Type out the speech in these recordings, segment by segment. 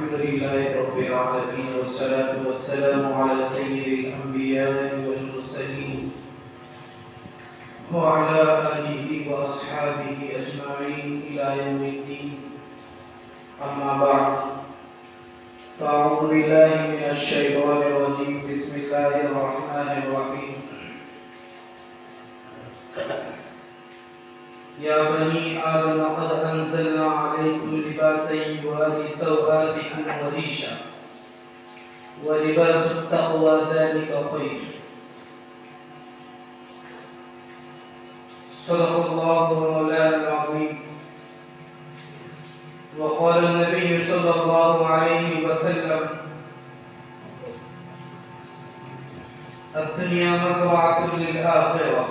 الحمد لله رب العالمين والصلاة والسلام على سيد الأنبياء والمرسلين وعلى آله وأصحابه أجمعين إلى يوم الدين. أما بعد، فأعوذ بالله من الشيطان الرجيم. بسم الله الرحمن الرحيم. يا بني آدم قد أنزلنا عليكم لباسا يواري سوآتكم وريشا ولباس التقوى ذلك خير. صدق الله مولانا العظيم. وقال النبي صلى الله عليه وسلم: الدنيا مزرعة للآخرة،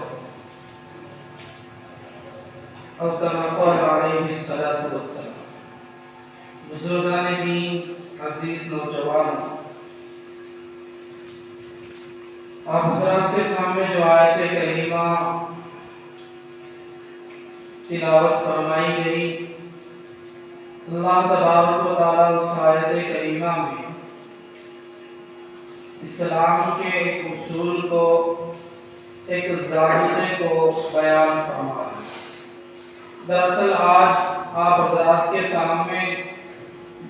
اور كما قال علیہ الصلاۃ والسلام. بزرگان دین، عزیز نوجوان، آپ حضرات کے سامنے جو آیت کریمہ تلاوت فرمائی گئی، اللہ تبارک و تعالیٰ اس آیت کریمہ میں اسلام کے ایک اصول کو، ایک ضابطے کو بیان فرمایا. دراصل آج آپ حضرات کے سامنے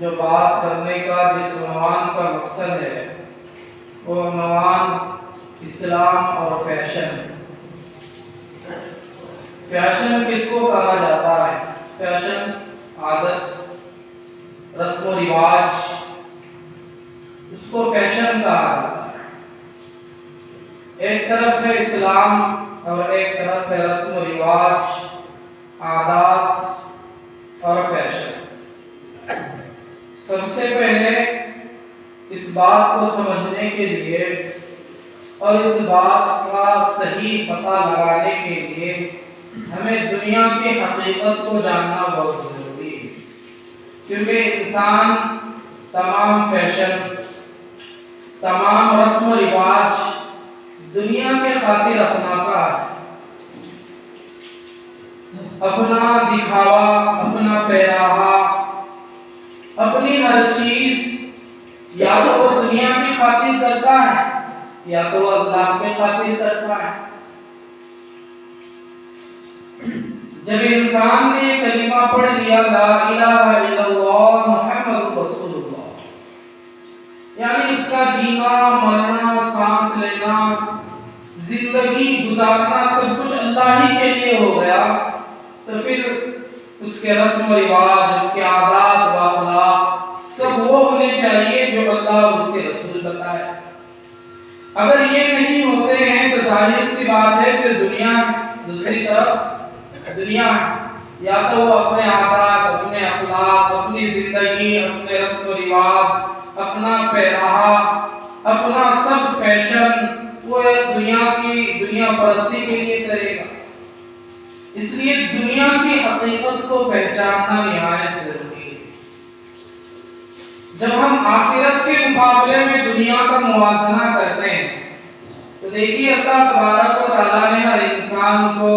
جو بات کرنے کا جس عنوان کا مقصد ہے وہ عنوان اسلام اور فیشن. فیشن کس کو کہا جاتا ہے؟ فیشن عادت، رسم و رواج، اس کو فیشن کہا جاتا ہے. ایک طرف ہے اسلام اور ایک طرف ہے رسم و رواج، عادات اور فیشن. سب سے پہلے اس بات کو سمجھنے کے لیے اور اس بات کا صحیح پتہ لگانے کے لیے ہمیں دنیا کی حقیقت کو جاننا بہت ضروری ہے، کیونکہ انسان تمام فیشن، تمام رسم و رواج دنیا کے خاطر اپناتا ہے. اپنا دکھاوا، اپنا پیراہا، اپنی ہر چیز یا تو وہ دنیا کی خاطر کرتا ہے یا تو وہ اللہ کے خاطر کرتا ہے. جب انسان نے کلمہ پڑھ لیا لا الہ الا اللہ محمد رسول اللہ، یعنی اس کا جینا، مرنا، سانس لینا، زندگی گزارنا سب کچھ اللہ ہی کے لیے ہو گیا، تو پھر اس کے رسم و رواج، اس کے عادات و اخلاق سب وہ ہونے چاہیے جو اللہ اور اس کے رسول بتائے. اگر یہ نہیں ہوتے ہیں تو ظاہر سی بات ہے پھر دنیا، دوسری طرف دنیا یا تو وہ اپنے عادات، اپنے اخلاق، اپنی زندگی، اپنے رسم و رواج، اپنا پیراہا، اپنا سب فیشن وہ دنیا پرستی کے لیے کرے گا. اس لیے دنیا کی حقیقت کو پہچاننا نہایت ضروری ہے. جب ہم آخرت کے مقابلے میں دنیا کا موازنہ کرتے ہیں تو دیکھیے اللہ تبارک و تعالیٰ نے ہر انسان کو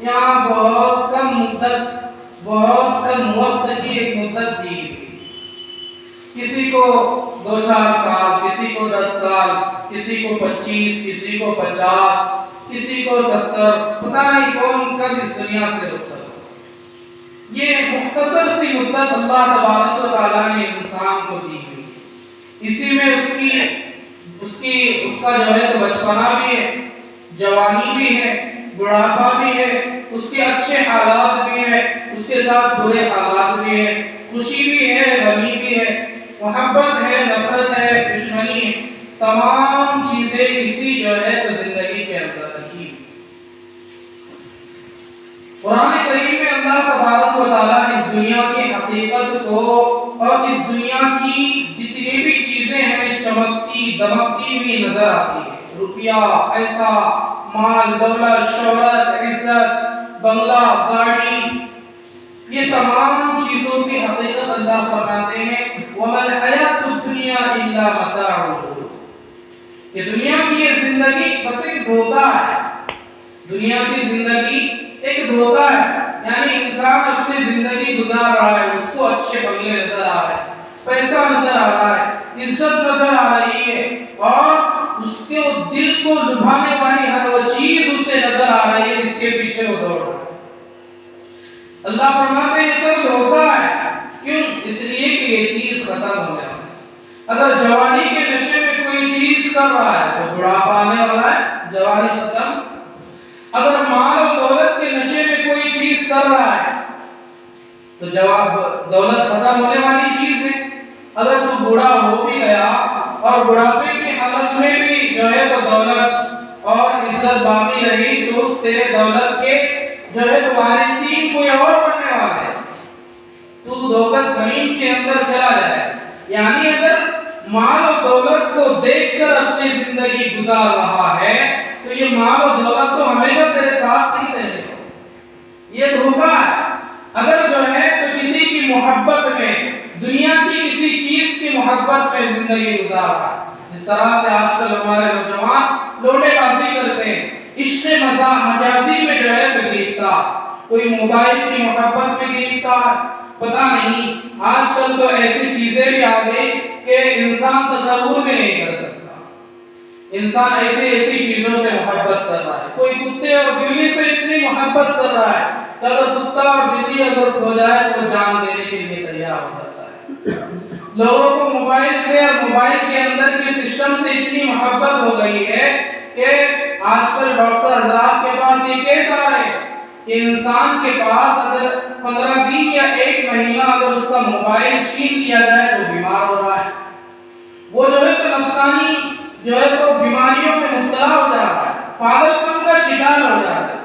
یہاں بہت کم وقت کی ایک مدت دی. کسی کو 2-4 سال، کسی کو 10 سال، کسی کو 25، کسی کو 50، کسی کو 70، پتہ نہیں کون کب اس دنیا سے رخصت ہو. یہ مختصر سی مدت اللہ تبارک و تعالیٰ نے انسان کو دی ہوئی. اسی میں اس کا جو ہے تو بچپنا بھی ہے، جوانی بھی ہے، بڑھاپا بھی ہے، اس کے اچھے حالات بھی ہے، اس کے ساتھ برے حالات بھی ہے، خوشی بھی ہے، غمی بھی ہے، محبت ہے، نفرت ہے، دشمنی ہے. تمام چیزیں اسی جو ہے تو زندگی کے اندر رکھی. قرآن کریم میں اللہ تبارک و تعالیٰ اس دنیا کی حقیقت کو اور اس دنیا کی جتنی بھی چیزیں ہمیں چمکتی دمکتی ہوئی نظر آتی ہے، روپیہ، پیسہ، مال، دولت، شہرت، عزت، بنگلہ، گاڑی، یہ تمام چیزوں کی حقیقت اللہ فرماتے ہیں وَمَا الْحَيَاةُ الدُّنْيَا إِلَّا مَتَاعُ الْغُرُورِ، کہ دنیا کی یہ زندگی بس ایک دھوکہ ہے. دنیا کی زندگی ایک دھوکہ ہے، یعنی انسان اپنی زندگی گزار رہا ہے، اس کو اچھے بنگلے نظر آ رہے ہیں، پیسہ نظر اللہ فرماتے ہیں یہ سب دھوکہ ہے. کیوں؟ اس لیے کہ یہ چیز ختم ہو جائے. اگر جوانی کے نشے میں کوئی چیز کر رہا ہے تو بڑھاپا آنے والا ہے، جوانی ختم. اگر مال اور دولت کے نشے میں کوئی چیز کر رہا ہے تو جواب دولت ختم ہونے والی چیز ہے. اگر تو بوڑھا ہو بھی گیا اور بڑھاپے کی حالت میں بھی جو ہے تو دولت اور عزت باقی رہی تو اس تیرے دولت کے جو ہے تو وارثین کوئی اور بننے والے ہیں. تو دولت زمین کے اندر چلا جائے. یعنی اگر مال و دولت کو دیکھ کر اپنی زندگی گزار رہا ہے تو یہ مال و دولت تو ہمیشہ تیرے ساتھ نہیں رہے گا. یہ دھوکہ ہے. اگر جو ہے تو کسی کی محبت میں، دنیا کی کسی چیز کی محبت میں زندگی گزار رہا ہے، جس طرح سے آج کل ہمارے نوجوان لوٹے بازی کرتے ہیں، عشق مجازی میں جو ہے تو گرفتار، کوئی موبائل کی محبت میں گرفتار، پتہ نہیں. آج کل تو ایسی چیزیں بھی آ گئی کہ انسان تصور بھی نہیں کر سکتا. انسان ایسی چیزوں سے محبت کر رہا ہے. کوئی کتے اور بلی سے اتنی محبت کر رہا ہے کہ اگر کتا اور بلی اگر کھو جائے تو وہ جان دینے کے لیے تیار ہو جاتا ہے. لوگوں کو موبائل سے اور موبائل کے اندر کے سسٹم سے اتنی محبت ہو گئی ہے کہ آج کل ڈاکٹر حضرات کے پاس یہ کیس آ رہے ہیں کہ انسان کے پاس اگر 15 دن یا 1 مہینہ اگر اس کا موبائل چھین لیا جائے تو بیمار ہو رہا ہے. وہ جو ہے تو نفسانی جو ہے تو بیماریوں میں مبتلا ہو جاتا ہے، پاگل پن کا شکار ہو جاتا ہے.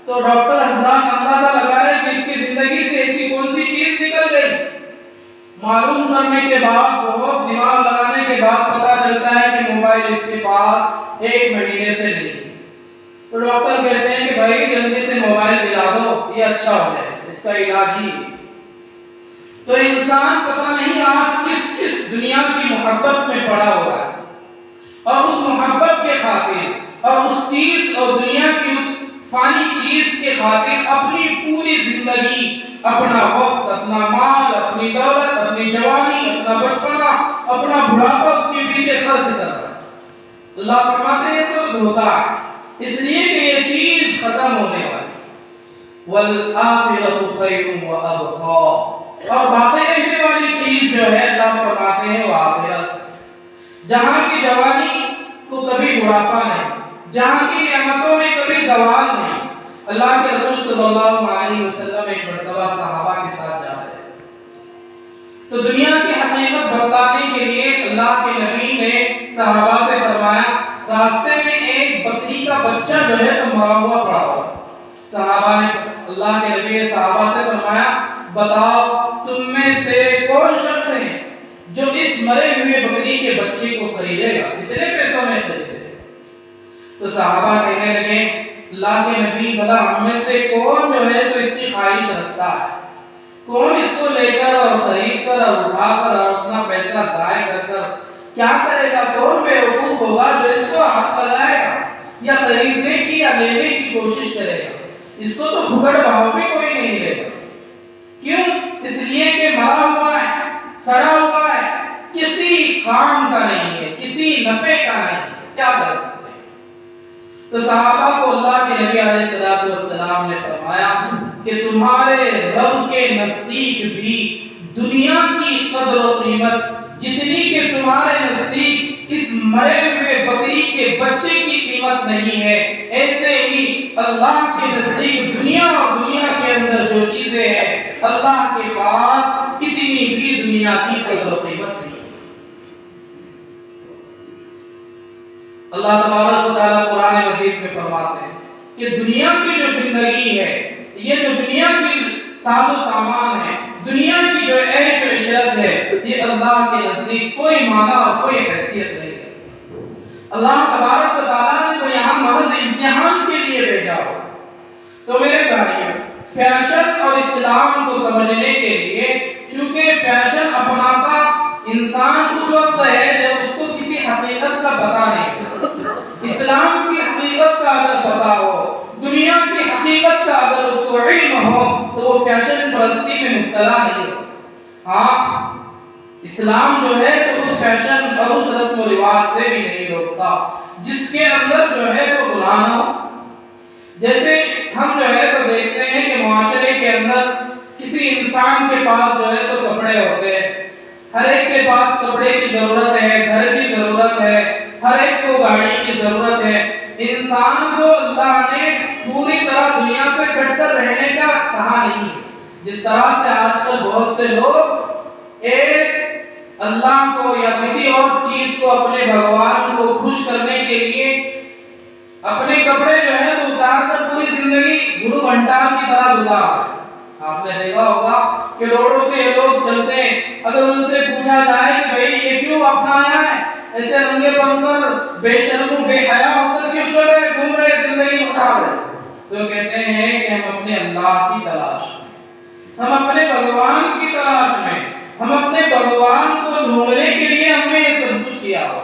تو ڈاکٹر حضرات اندازہ لگا رہے ہیں کہ اس کی زندگی سے ایسی کون سی چیز نکل گئی. معلوم کرنے کے بعد، بہت دماغ لگانے کے بعد پتہ چلتا ہے کہ موبائل اس کے پاس 1 مہینے سے نہیں. تو ڈاکٹر کہتے ہیں کہ بھائی جلدی سے موبائل دلا دو، یہ اچھا ہو جائے، اس کا علاج ہی. تو انسان پتہ نہیں آج کس دنیا کی محبت میں پڑا ہوا ہے، اور اس محبت کے خاطر اور اس چیز اور دنیا کی اس فانی چیز کے خاطر اپنی پوری زندگی، اپنا وقت، اپنا مال، اپنی دولت، اپنی جوانی، اپنا بچپنا، اپنا بڑھاپا اس کے پیچھے خرچ کر رہا ہے. اللہ فرماتے ہیں یہ سب دھوکہ ہے، اس لیے کہ یہ چیز ختم ہونے والی. وَالْآخِرَةُ خَيْرٌ وَأَبْقَىٰ، اور باقی رہنے والی چیز جو ہے اللہ فرماتے ہیں وہ آخرت، جہاں کی جوانی کو کبھی بڑھاپا نہیں، جہاں کی نعمتوں میں کبھی زوال نہیں. اللہ کے رسول صلی اللہ علیہ وسلم ایک مرتبہ صحابہ کے ساتھ جا رہے تھے تو دنیا کی حقیقت بتلانے کے لیے اللہ کے نبی نے صحابہ سے فرمایا، راستے میں ایک بکری کا بچہ جو ہے تو مرا ہوا پڑا ہوا. صحابہ نے، اللہ کے نبی نے صحابہ سے فرمایا، بتاؤ تم میں سے کون شخص ہے جو اس مرے ہوئے بکری کے بچے کو خریدے گا، کتنے پیسوں میں خریدے گا؟ تو صحابہ کہنے لگے، اللہ کے نبی بھلا ہم میں سے کون جو ہے تو اس کی خواہش رکھتا ہے، کون اس کو لے کر اور خرید کر اور اٹھا کر اور اپنا پیسہ ضائع کر کیا کرے گا؟ کون بیوقوف ہوگا جو اس کو ہاتھ لگائے گا یا خریدنے کی یا لینے کی کوشش کرے گا؟ اس کو تو پھکڑ بھاؤ بھی کوئی نہیں لے گا. کیوں؟ اس لیے کہ مرا ہوا ہے، سڑا ہوا ہے، کسی کام کا نہیں ہے، کسی نفع کا نہیں ہے، کیا کر سکتے ہیں؟ تو صحابہ کو اللہ کے نبی علیہ السلام نے فرمایا کہ تمہارے رب کے نزدیک بھی دنیا کی قدر و قیمت جتنی کہ تمہارے نزدیک اس مرے ہوئے بکری کے بچے کی قیمت نہیں ہے، ایسے ہی اللہ کے نزدیک دنیا اور دنیا کے اندر جو چیزیں ہیں اللہ کے پاس اتنی بھی دنیا کی قدر و قیمت نہیں. اللہ تبارک و تعالیٰ قرآن مجید میں فرماتے ہیں کہ دنیا کی جو زندگی ہے، یہ جو دنیا کی ساز و سامان ہے، دنیا کی جو عیش و عشرت ہے، یہ اللہ کے نزدیک کوئی معنی اور کوئی حیثیت نہیں ہے. اللہ تبارک و تعالیٰ نے تو یہاں محض امتحان کے لیے بھیجا ہو. تو میرے بھائیوں، فیشن اور اسلام کو سمجھنے کے لیے، چونکہ فیشن اپناتا انسان اس وقت ہے جب اس کو کسی حقیقت کا پتہ نہیں. اسلام کی حقیقت کا اگر پتہ ہو، دنیا کی حقیقت کا اگر اس کو علم ہو تو وہ فیشن پرستی میں مبتلا نہیں ہو. ہاں، اسلام جو ہے تو اس فیشن اور اس رسم و رواج سے بھی نہیں روکتا جس کے اندر جو ہے وہ گناہ ہو. جیسے ہم جو ہے تو دیکھتے ہیں کہ معاشرے کے اندر کسی انسان کے پاس جو ہے تو کپڑے ہوتے ہیں، ہر ایک کے پاس کپڑے کی ضرورت ہے، گھر کی ضرورت ہے، ہر ایک کو گاڑی کی ضرورت ہے۔ انسان کو اللہ نے پوری طرح دنیا سے کٹ کر رہنے کا کہا نہیں ہے۔ جس طرح سے آج کل بہت سے لوگ ایک اللہ کو یا کسی اور چیز کو اپنے بھگوان کو خوش کرنے کے لیے اپنے کپڑے جو ہے تو اتار کر پوری زندگی گرو گھنٹال کی طرح گزار۔ آپ نے دیکھا ہوگا کہ روڈوں سے یہ لوگ چلتے ہیں، اگر ان سے پوچھا جائے کہ بھئی یہ کیوں اپنایا ہے، ایسے رنگے بن کر بے شرم و بے حیا ہو کر کیوں چل رہے گھوم رہے زندگی گزار رہے، تو کہتے ہیں کہ ہم اپنے اللہ کی تلاش میں، ہم اپنے بھگوان کی تلاش میں، ہم اپنے بھگوان کو ڈھونڈنے کے لیے ہم نے یہ سب کچھ کیا ہو۔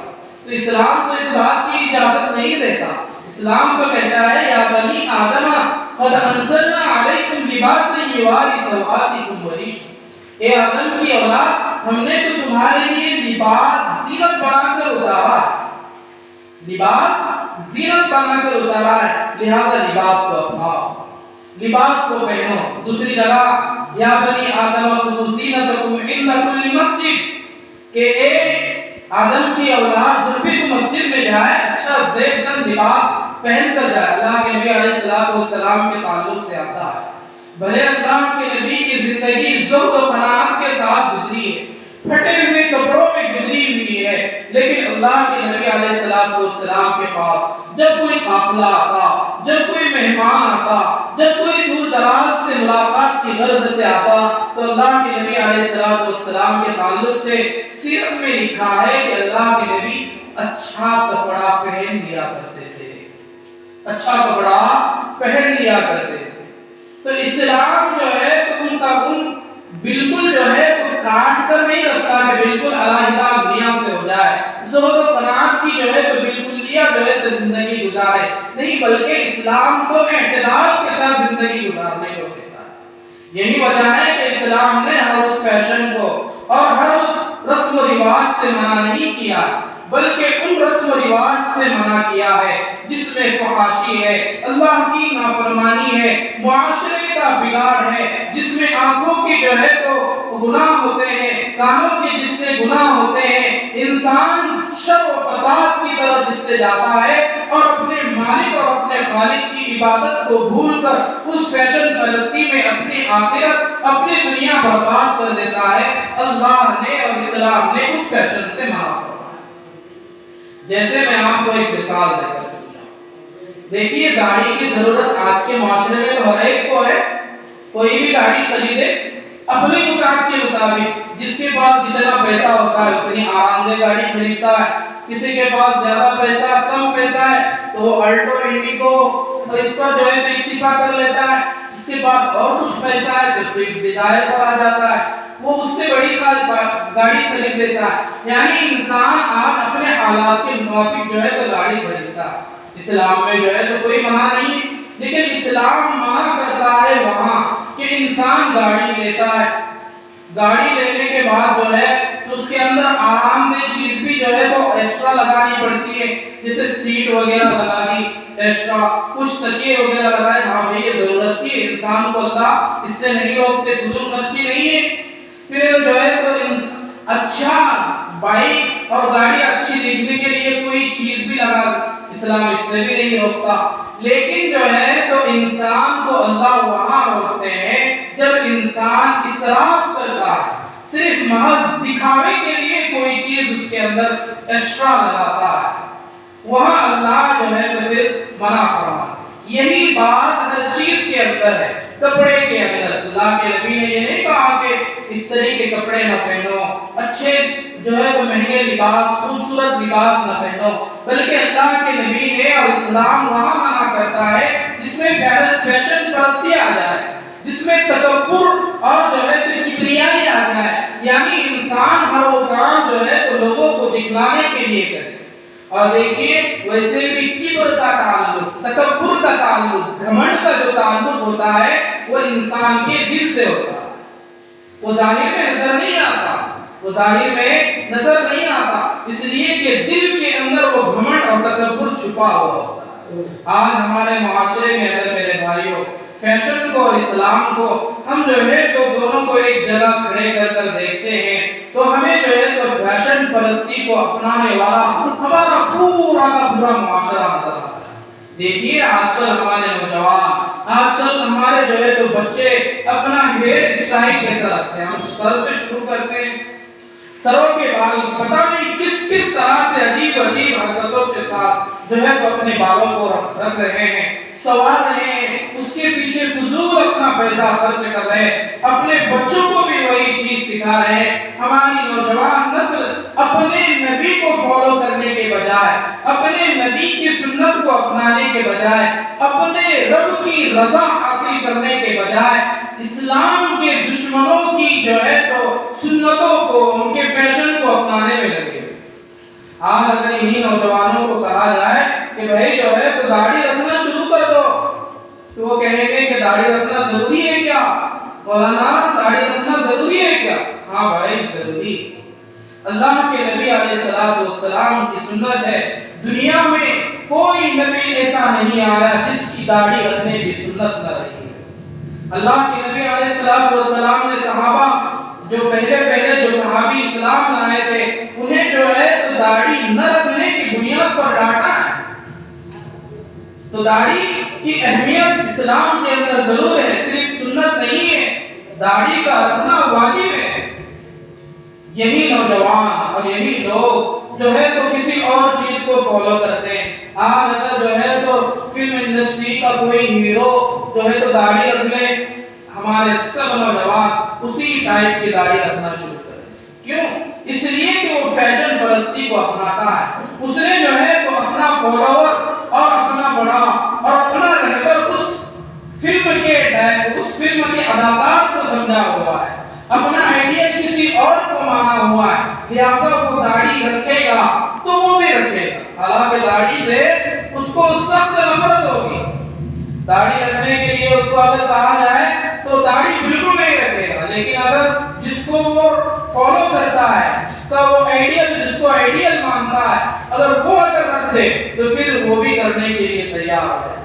تو اسلام تو اس بات کی اجازت نہیں دیتا۔ اسلام تو کہتا ہے یا بنی آدم قد انزلنا علیکم لباسا یواری سوآتکم وریشا، اے آدم کی اولاد ہم نے تو تمہارے لیے لباس زینت بنا کر اتارا ہے، لباس زینت بنا کر اتارا ہے، لہذا لباس کو اپناؤ، لباس کو پہنو۔ دوسری جگہ یا بنی آدم خذوا زینتکم عند کل مسجد، کہ اے آدم کی اولاد جب بھی تم مسجد میں جائے اچھا زیب دن لباس پہن کر جائے۔ اللہ کے نبی علیہ السلام کے تعلق سے آتا ہے، بھلے اللہ کے نبی کی زندگی زہد و قناعت کے ساتھ گزری ہے، پھٹے ہوئے کپڑوں میں گزری ہوئی ہے، لیکن اللہ کے نبی علیہ السلام کے پاس جب کوئی قافلہ آتا، جب کوئی مہمان آتا، جب کوئی دور دراز سے ملاقات کی غرض سے آتا، تو اللہ کے نبی علیہ السلام کے تعلق سے سیرت میں لکھا ہے کہ اللہ کے نبی اچھا کپڑا پہن لیا کرتے تھے، اچھا کپڑا پہن لیا کرتے تھے۔ تو اسلام جو ہے تو ان کا بالکل جو ہے تو کاٹ کر نہیں رکھتا کہ بالکل علیحدہ دنیا سے ہو جائے، زہد و قناعت کی جو ہے تو بالکل لیا جو ہے تو زندگی گزارے، نہیں بلکہ اسلام تو اعتدال کے ساتھ زندگی گزارنے کو کہتا ہے۔ یہی وجہ ہے کہ اسلام نے ہر اس فیشن کو اور ہر اس رسم و رواج سے منع نہیں کیا، بلکہ ان رسم و رواج سے منع کیا ہے جس میں فحاشی ہے، اللہ کی نافرمانی ہے، معاشرے کا بگاڑ ہے، جس میں آنکھوں کی جو ہے تو گناہ ہوتے ہیں، کانوں کے جس سے گناہ ہوتے ہیں، انسان شر و فساد کی طرف جس سے جاتا ہے اور اپنے مالک اور اپنے خالق کی عبادت کو بھول کر اس فیشن پرستی میں اپنی آخرت اپنی دنیا برباد کر دیتا ہے۔ اللہ نے اور اسلام نے اس فیشن سے منع فرمایا۔ جیسے میں آپ کو ایک مثال دے کر سمجھاؤں، دیکھیے گاڑی کی ضرورت آج کے معاشرے میں تو ہر ایک کو ہے، کوئی بھی گاڑی خریدے اپنی وسعت کے مطابق، جس کے پاس جتنا پیسہ ہوتا ہے اتنی آرام دہ گاڑی خریدتا ہے، کسی کے پاس زیادہ پیسہ کم پیسہ ہے تو وہ الٹو انڈیگو اس پر جو ہے تو اکتفا کر لیتا ہے، جس کے پاس اور کچھ پیسہ ہے تو سوئفٹ ڈیزائر پر آ جاتا ہے، وہ اس سے بڑی گاڑی خرید لیتا ہے۔ یعنی انسان آج اپنے حالات کے موافق جو ہے تو گاڑی خریدتا ہے۔ اسلام میں جو ہے تو کوئی منع نہیں، لیکن اسلام منع کرتا ہے وہاں کہ انسان گاڑی لیتا ہے، گاڑی لینے کے بعد جو ہے تو اس کے اندر آرام دہ چیز بھی جو ہے تو ایکسٹرا لگانی پڑتی ہے، جیسے سیٹ وغیرہ لگا دی ایکسٹرا، کچھ تکیے وغیرہ لگائے، ہاں بھئی یہ ضرورت کی انسان کو اللہ اس سے نہیں روکتے، فضول خرچی نہیں ہے۔ پھر جو ہے تو اچھا بائک اور گاڑی اچھی دیکھنے کے لیے کوئی چیز بھی لگا، اسلام اس سے بھی نہیں روکتا، لیکن جو ہے تو انسان کو اللہ وہاں روکتے ہیں جب انسان اسراف کرتا ہے، صرف محض دکھاوے کے لیے کوئی چیز اس کے اندر ایکسٹرا لگاتا ہے، وہاں اللہ جو ہے تو پھر منع فرماتا ہے۔ یہی بات ہر چیز کے اندر ہے، کپڑے کے اندر اللہ کے نبی نے یہ نہیں کہا کہ اس طرح کے کپڑے نہ پہنو، اچھے جو ہے تو مہنگے لباس، خوبصورت لباس نہ پہنو، بلکہ اللہ کے نبی نے اور اسلام وہاں منع کرتا ہے جس میں فیشن پرستی آ جائے، جس میں تکبر اور جو ہے تو کبریائی آ جائے، یعنی انسان ہر وہ کام جو ہے تو لوگوں کو دکھلانے کے لیے کرے۔ اور دیکھیے ویسے بھی کبر کا تعلق، تکبر کا تعلق، گھمنڈ کا جو تعلق ہوتا ہے وہ انسان کے دل سے ہوتا ہے، وہ ظاہر میں نظر نہیں آتا، وہ ظاہر میں نظر نہیں آتا، اس لیے کہ دل کے اندر وہ گھمنڈ اور تکبر چھپا ہوا ہوتا ہے۔ آج ہمارے معاشرے میں اگر میرے بھائیوں فیشن کو اور اسلام کو ہم جو ہے تو دونوں کو ایک جگہ کھڑے کر دیکھتے ہیں تو ہمیں جو ہے تو فیشن پرستی کو اپنانے والا ہمارا پورا کا پورا معاشرہ نظر آتا ہے۔ دیکھیے آج کل ہمارے نوجوان، آج کل ہمارے جو ہے تو بچے اپنا ہیئر اسٹائل کیسا رکھتے ہیں؟ ہم سر سے شروع کرتے ہیں، سروں کے بال پتہ نہیں کس طرح سے عجیب حرکتوں کے ساتھ جو ہے تو اپنے بالوں کو رکھ رہے ہیں، سوار رہے ہیں، اس کے پیچھے فضول اپنا پیسہ خرچ کر رہے ہیں، اپنے بچوں کو بھی وہی چیز سکھا رہے ہیں۔ ہماری نوجوان نسل اپنے نبی کو فالو کرنے کے بجائے، اپنے نبی کی سنت کو اپنانے کے بجائے، اپنے رب کی رضا حاصل کرنے کے بجائے اسلام کے دشمنوں کی جو ہے تو سنتوں کو، ان کے فیشن کو اپنانے میں لگے۔ آج اگر انہی نوجوانوں کو کہا جائے کہ بھائی جو ہے تو داڑھی رکھنا شروع کر دو تو وہ کہیں گے کہ داڑھی رکھنا ضروری ہے کیا؟ مولانا داڑھی رکھنا ضروری ہے کیا؟ ہاں بھائی ضروری۔ اللہ کے نبی علیہ السلام کی سنت ہے، دنیا میں کوئی نبی ایسا نہیں آیا جس کی داڑھی رکھنے کی سنت نہ رہی ہے۔ اللہ کے نبی علیہ السلام نے صحابہ جو پہلے جو صحابی اسلام لائے تھے انہیں جو ہے تو داڑھی نہ رکھنے کی بنیاد پر ڈانٹا ہے۔ تو داڑھی کی اہمیت اسلام کے اندر ضرور ہے، صرف سنت نہیں ہے، داڑھی کا رکھنا واجب ہے۔ یہی نوجوان اور یہی لوگ جو ہے تو کسی اور چیز کو فالو کرتے ہیں۔ آج اگر جو ہے تو فلم انڈسٹری کا کوئی ہیرو جو ہے تو داڑھی رکھ لے، ہمارے سب نوجوان اسی ٹائپ کی داڑھی رکھنا شروع کریں۔ کیوں؟ اس لیے کہ وہ فیشن پرستی کو اپناتا ہے، اس نے جو ہے تو اپنا فالوور اور اپنا بڑا اور اپنا رہبر اس فلم کے اداکار کو سمجھا ہوا ہے، اپنا آئیڈیل کسی اور کو مانا ہوا ہے، لہذا وہ داڑھی رکھے گا تو وہ بھی رکھے گا، حالانکہ داڑھی سے اس کو سخت نفرت ہوگی۔ داڑھی رکھنے کے لیے اس کو اگر کہا جائے تو داڑھی بالکل نہیں رکھے گا، لیکن اگر جس کو وہ فالو کرتا ہے، جس کو آئیڈیل مانتا ہے، اگر وہ اگر رکھ دے تو پھر وہ بھی کرنے کے لیے تیار ہے۔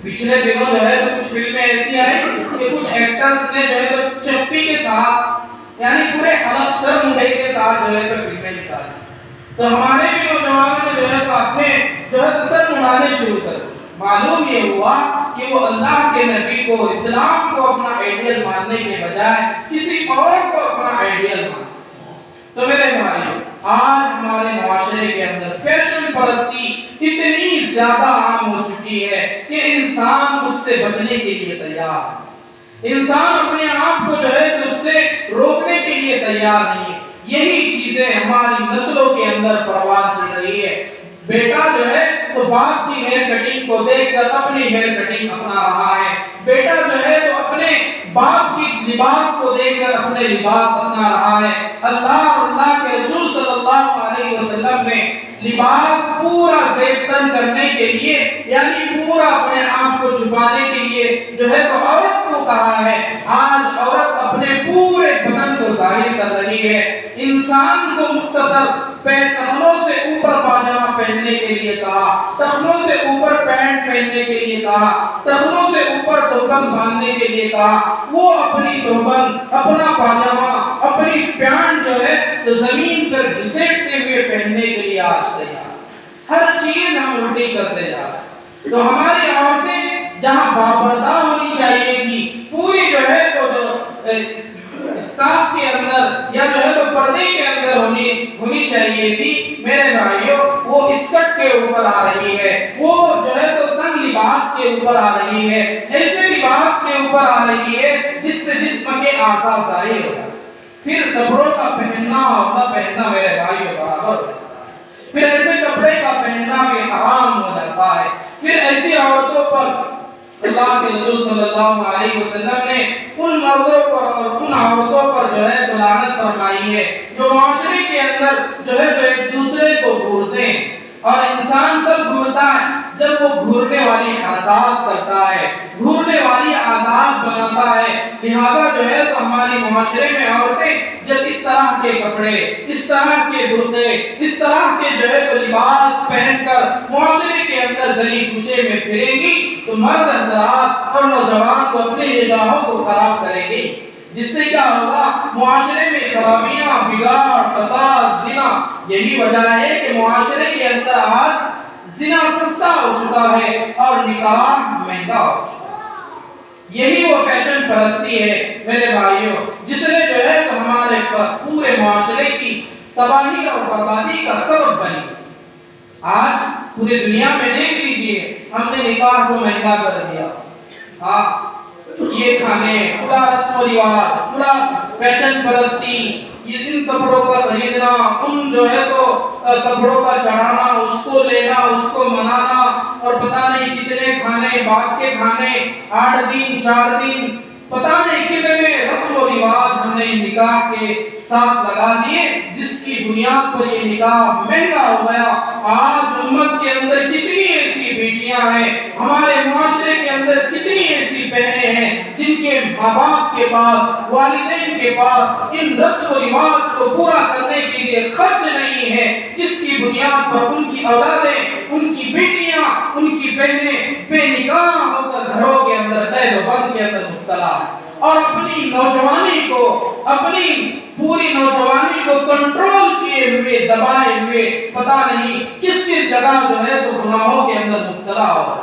پچھلے دنوں جو ہے تو کچھ فلمیں ایسی آئی کہ کچھ ایکٹرز نے جو ہے تو چپی کے ساتھ یعنی پورے حلق سر منڈے کے ساتھ جو ہے تو فلمیں نکالی، تو ہمارے بھی نوجوانوں نے جو ہے تو اپنے جو ہے تو سر منڈانے شروع کر دیے۔ معلوم یہ ہوا کہ وہ اللہ کے نبی کو، اسلام کو اپنا آئیڈیل ماننے کے بجائے کسی اور کو اپنا آئیڈیل مانتے۔ تو میرے بھائیو، آج ہمارے معاشرے کے اندر فیشن پرستی اتنی زیادہ عام ہو چکی ہے کہ انسان اس سے بچنے کے لیے تیار ہے، انسان اپنے آپ کو جو ہے تو اس سے روکنے کے لیے تیار نہیں ہے۔ یہی چیزیں ہماری نسلوں کے اندر پروان چل رہی ہے۔ بیٹا جو ہے تو باپ کی ہیئر کٹنگ کو دیکھ کر اپنی ہیئر کٹنگ اپنا رہا ہے، بیٹا جو ہے تو اپنے باپ کی لباس کو دیکھ کر اپنے لباس اپنا رہا ہے۔ اللہ اور اللہ کے رسول صلی اللہ علیہ وسلم نے لباس پورا زیب تن کرنے کے لیے یعنی پورا اپنے آپ کو چھپانے کے لیے جو ہے تو عورت کو کہا ہے۔ آج عورت اپنے پورے بدن کو ظاہر کر رہی ہے۔ انسان کو مختصر ٹخنوں سے اوپر پاجامہ پہننے کے لیے کہا، ٹخنوں سے اوپر پینٹ پہننے کے لیے کہا، ٹخنوں سے اوپر تہبند باندھنے کے لیے کہا، وہ اپنی تہبند، اپنا پاجامہ، اپنی پینٹ جو ہے تو زمین پر گھسیٹتے ہوئے پہننے کے لیے آج تیار۔ ہر چیز ہم الٹی کرتے جا رہے ہیں۔ تو ہماری عورتیں جہاں باپردہ ہونی چاہیے تھی، پوری جو ہے تو اسکارف کے اندر یا جو ہے تو پردے کے اندر ہونی چاہیے تھی، میرے بھائیوں وہ اسکرٹ کے اوپر آ رہی ہے، وہ جو ہے تو تنگ لباس کے اوپر آ رہی ہے، ایسے لباس کے اوپر آ رہی ہے جس سے جسم کے اعضاء ظاہر ہو جاتے۔ پھر کپڑوں کا پہننا اور نہ پہننا میرے بھائیوں برابر ہو جاتا ہے، پھر ایسے کپڑے کا پہننا بھی حرام ہو جاتا ہے۔ پھر ایسی عورتوں پر اللہ کے رسول صلی اللہ علیہ وسلم نے ان مردوں پر اور ان عورتوں پر جو ہے لعنت فرمائی ہے جو معاشرے کے اندر جو ہے تو ایک دوسرے کو گھورتے ہیں۔ اور انسان تب گھورتا ہے جب وہ گھورنے والی حرکات کرتا ہے، گھورنے والی عادات بناتا ہے۔ لہذا جو ہے تو ہماری معاشرے میں عورتیں جب اس طرح کے کپڑے، اس طرح کے برقعے، اس طرح کے جو ہے تو لباس پہن کر معاشرے کے اندر گلی کوچے میں پھریں گی تو مرد حضرات اور نوجوان کو اپنی نگاہوں کو خراب کریں گی، جس سے کیا ہوگا؟ معاشرے میں خرابیاں، بگاڑ، فساد، زنا۔ یہی وجہ ہے کہ معاشرے کے اندر آج زنا سستا ہو چکا ہے اور نکاح مہنگا ہو چکا ہے۔ یہی وہ فیشن پرستی ہے میرے بھائیوں، جس نے جو ہے تو ہمارے پورے معاشرے کی تباہی اور بربادی کا سبب بنی۔ آج پوری دنیا میں دیکھ لیجئے، ہم نے نکاح کو مہنگا کر دیا۔ ہاں، یہ کھانے، پورا رسم و رواج، پورا فیشن پرستی، یہ ان کپڑوں کا خریدنا، ان جو ہے تو کپڑوں کا چڑھانا، اس کو لینا، اس کو منانا، اور پتہ نہیں کتنے کھانے، بعد کے کھانے، 8 دن 4 دن، پتہ نہیں کتنے رسم و رواج ہم نے نکاح کے ساتھ لگا دیے، جس کی بنیاد پر یہ نکاح مہنگا ہو گیا۔ آج امت کے اندر کتنی ایسی بیٹیاں ہیں، ہمارے معاشرے کے اندر کتنی ایسی بہنیں ہیں جن کے ماں باپ کے پاس، والدین کے پاس ان رسم و رواج کو پورا کرنے کے لیے خرچ نہیں ہے، جس کی بنیاد پر ان کی اولادیں، ان کی بیٹیاں، ان کی بہنیں بے نکاح ہو کر گھروں کے اندر قید و بند کے اندر مبتلا ہے، اور اپنی نوجوانی کو، اپنی پوری نوجوانی کو کنٹرول کیے ہوئے، دبائے ہوئے پتہ نہیں کس کس جگہ جو ہے تو گناہوں کے اندر مبتلا ہوا۔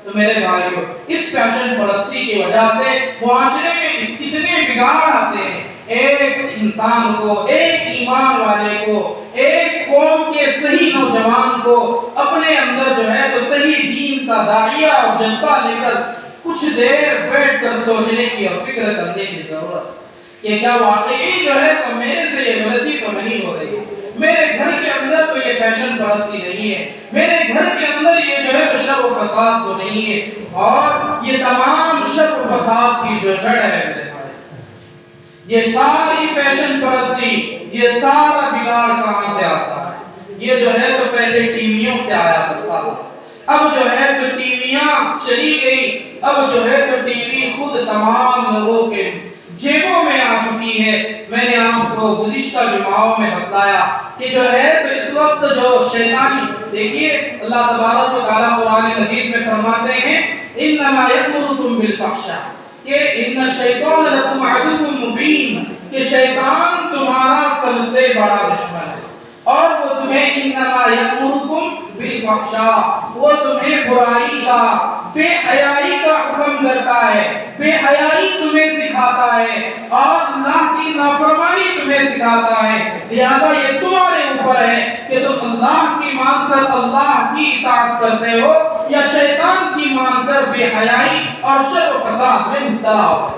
تو میرے بھائیوں، اس فیشن پرستی کی وجہ سے معاشرے میں کتنے بگاڑ آتے ہیں۔ ایک انسان کو، ایک ایمان والے کو، ایک قوم کے صحیح نوجوان کو اپنے اندر جو ہے تو صحیح دین کا داعیہ اور جذبہ لے کر کچھ دیر بیٹھ کر سوچنے کی اور فکر کرنے کی ضرورت کہ کیا واقعی جو ہے تو میرے سے یہ غلطی تو نہیں ہو رہی، میرے گھر کے اندر تو یہ فیشن پرستی نہیں ہے، میرے گھر کے اندر یہ جو ہے تو شر و فساد تو نہیں ہے۔ اور یہ تمام شر و فساد کی جو جڑ ہے میرے بھائی، یہ ساری فیشن پرستی، یہ سارا بگاڑ کہاں سے آتا ہے؟ یہ جو ہے تو پہلے ٹی ویوں سے آیا کرتا تھا، اب جو ہے تو ٹی ویاں چلی گئی، اب جو ہے تو ٹی وی خود تمام لوگوں کے جیبوں میں آ چکی ہے۔ میں نے آپ کو گزشتہ جمعوں میں بتایا کہ جو ہے تو اس وقت جو شیطانی، دیکھیے اللہ تبارک و تعالیٰ قرآن مجید میں فرماتے ہیں انما یأمرکم بالفحشاء، کہ ان الشیطان لکم عدو مبین، کہ شیطان تمہارا سب سے بڑا دشمن ہے، اور وہ تمہیں انما یأمرکم بالفحشاء، وہ تمہیں برائی کا، بے حیائی کا حکم کرتا ہے، بے حیائی تمہیں سکھاتا ہے، اور اللہ کی نافرمانی تمہیں سکھاتا ہے۔ لہذا یہ تمہارے اوپر ہے کہ تم اللہ کی مان کر اللہ کی اطاعت کرتے ہو یا شیطان کی مان کر بے حیائی اور شر و فساد میں مبتلا ہو۔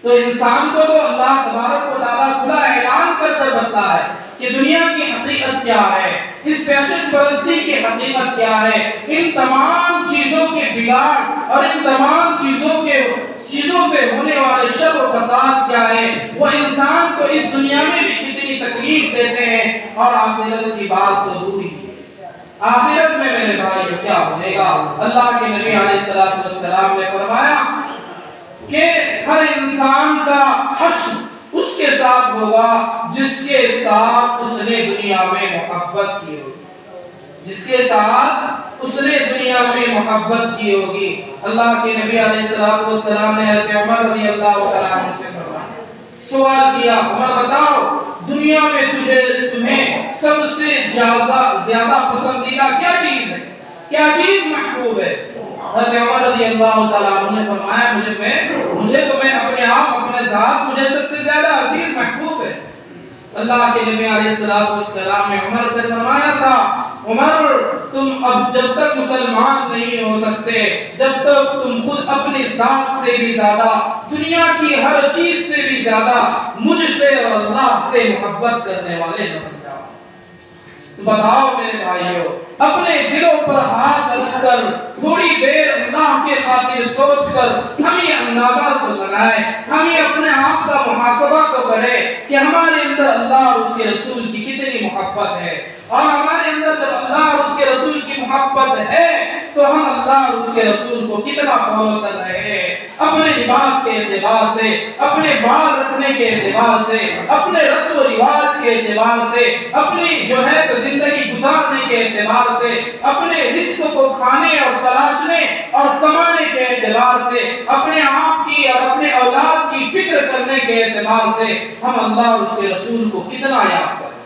تو انسان کو تو اللہ تبارک و تعالیٰ کھلا اعلان کر کر بتاتا ہے کہ دنیا کی حقیقت کیا ہے، اس فیشن پرستی کی حقیقت کیا ہے، ان تمام چیزوں کے بگاڑ اور ان تمام چیزوں سے ہونے والے شر و فساد کیا ہے، وہ انسان کو اس دنیا میں بھی کتنی تکلیف دیتے ہیں، اور آخرت کی بات تو دور ہی ہے۔ آخرت میں میرے بھائی کیا بنے گا؟ اللہ کے نبی علیہ السلام نے فرمایا کہ ہر انسان کا حشر اس کے ساتھ ہوگا جس کے ساتھ اس نے دنیا میں محبت کی ہوگی، جس کے ساتھ اس نے دنیا میں محبت کی ہوگی۔ اللہ کے نبی علیہ السلام نے حضرت عمر رضی اللہ تعالیٰ عنہ سے فرمایا، سوال کیا، عمر بتاؤ دنیا میں تمہیں سب سے زیادہ پسندیدہ کیا چیز ہے، کیا چیز محبوب ہے؟ حضرت عمر رضی اللہ تعالیٰ عنہ نے فرمایا مجھے تو میں اپنے آپ، اپنے ذات، مجھے سب سے زیادہ عزیز محبوب ہے۔ اللہ کے نبی علیہ السلام نے عمر سے فرمایا تھا، عمر تم اب جب تک مسلمان نہیں ہو سکتے، جب تک تم خود اپنی ذات سے بھی زیادہ، دنیا کی ہر چیز سے بھی زیادہ مجھ سے اور اللہ سے محبت کرنے والے نہ بن جاؤ۔ تو بتاؤ میرے بھائیوں، اپنے دلوں پر ہاتھ رکھ کر تھوڑی دیر اللہ کے خاطر سوچ کر ہم یہ اندازہ تو لگائیں، ہم یہ اپنے آپ کا محاسبہ تو کریں کہ ہمارے اندر اللہ اور اس کے رسول کی کتنی محبت ہے، اور ہمارے اندر جب اللہ اور اس کے رسول کی محبت ہے تو ہم اللہ اور اس کے رسول کو کتنا فالو کر رہے ہیں، اپنے لباس کے اعتبار سے، اپنے بال رکھنے کے اعتبار سے، اپنے رسم و رواج کے اعتبار سے، اپنی جو ہے تو زندگی گزارنے کے اعتبار سے، اپنے رزق کو کھانے اور تلاشنے اور کمانے کے اعتبار سے، اپنے آپ کی اور اپنے اولاد کی فکر کرنے کے اعتبار سے ہم اللہ اور اس کے رسول کو کتنا یاد کریں،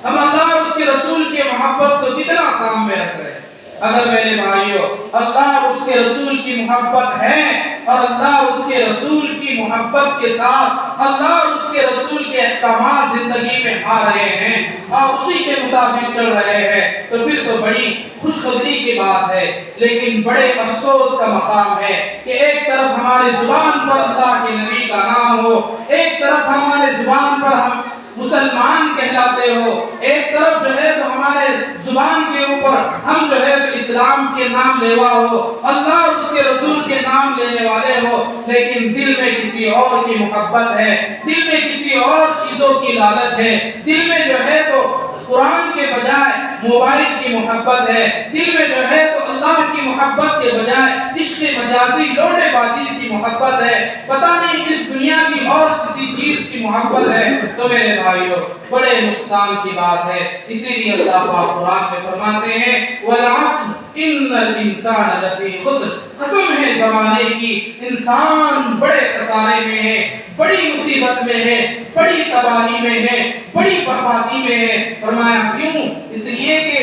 ہم اللہ اور اس کے رسول کے محبت کو کتنا سامنے رکھ رہے ہیں۔ اگر میرے بھائیوں اللہ اور اس کے رسول کی محبت ہے اور اللہ اور اس کے رسول کی محبت کے ساتھ اللہ اور اس کے رسول کے احکامات زندگی میں آ رہے ہیں اور اسی کے مطابق چل رہے ہیں تو پھر تو بڑی خوشخبری کی بات ہے، لیکن بڑے افسوس کا مقام ہے کہ ایک طرف ہماری زبان پر اللہ کے نبی کا نام ہو، ایک طرف ہمارے زبان پر ہم مسلمان کہلاتے ہو، ایک طرف جو ہے تو ہمارے زبان کے اوپر ہم جو ہے تو اسلام کے نام لیوا ہو، اللہ اور اس کے رسول کے نام لینے والے ہو، لیکن دل میں کسی اور کی محبت ہے، دل میں کسی اور چیزوں کی لالچ ہے، دل میں جو ہے تو قرآن کے بجائے موبائل کی محبت ہے، دل میں جو ہے تو اللہ کی محبت کے بجائے عشق مجازی لوٹے بازی کی محبت ہے، پتہ نہیں کس دنیا کی اور کسی چیز کی محبت ہے، تو میرے بھائیوں بڑے نقصان کی بات ہے۔ اسی لیے اللہ پاک قرآن میں فرماتے ہیں وَالْعَصْرِ إِنَّ الْإِنسَانَ لَفِي خُسْرٍ، قسم ہے زمانے کی، انسان بڑے خسارے میں ہے، بڑی مصیبت میں ہے، بڑی تباہی میں ہے، بڑی بربادی میں ہے۔ فرمایا کیوں؟ اس لیے کہ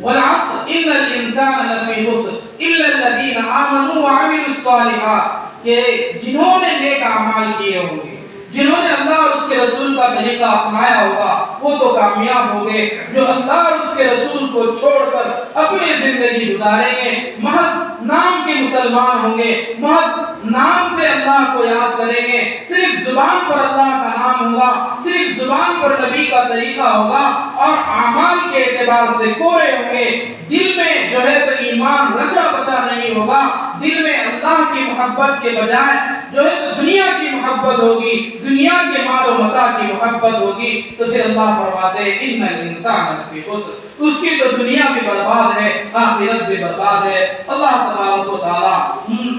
وَالْعَصْرِ إِنَّ الْإِنسَانَ لَفِي خُسْرٍ إِلَّا الَّذِينَ آمَنُوا وَعَمِلُوا الصَّالِحَاتِ، کہ جنہوں نے نیک اعمال کیے ہوں گے، جنہوں نے اللہ اور اس کے رسول کا طریقہ اپنایا ہوگا وہ تو کامیاب ہوں گے، جو اللہ اور اس کے رسول کو چھوڑ کر اپنی زندگی گزاریں گے، محض نام کے مسلمان ہوں گے، محض نام سے اللہ کو یاد کریں گے، صرف زبان پر اللہ کا نام ہوگا، صرف زبان پر نبی کا طریقہ ہوگا اور اعمال کے اعتبار سے کوڑے ہوں گے، دل میں جو ہے تو ایمان رچا بچا نہیں ہوگا، دل میں اللہ کی محبت کے بجائے جو ہے تو دنیا کی محبت ہوگی، دنیا کے مال و متاع کی محبت ہوگی، تو پھر اللہ فرماتے ہیں ان الانسان لفی خسر، اس کی تو دنیا بھی برباد ہے، آخرت بھی برباد ہے۔ اللہ تبارک و تعالی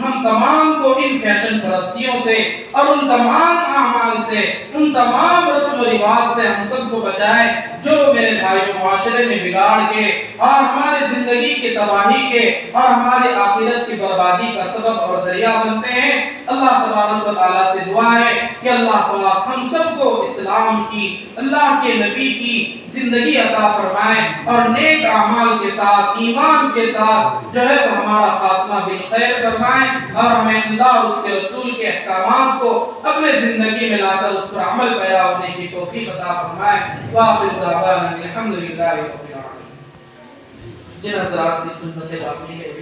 ہم تمام کو ان فیشن پرستیوں سے اور ان تمام اعمال سے، ان تمام رسم و رواج سے ہم سب کو بچائے جو میرے بھائیوں معاشرے میں بگاڑ کے اور ہمارے زندگی کی تباہی کے اور ہمارے آخرت کی بربادی کا سبب اور ذریعہ بنتے ہیں۔ اللہ تبارک و تعالیٰ سے دعا ہے کہ اللہ پاک ہم سب کو اسلام کی، اللہ کے نبی کی زندگی عطا فرمائے اور نیک اعمال کے ساتھ، ایمان کے ساتھ جو ہے تو ہمارا خاتمہ بالخیر فرمائے اور ہمیں اللہ اور اس کے رسول کے احکامات کو اپنے زندگی میں لا کر اس پر عمل پیرا ہونے کی توفیق عطا فرمائے۔ وآخر دعوانا الحمدللہ رب العالمین۔ جن حضرات کی سنت باقی ہے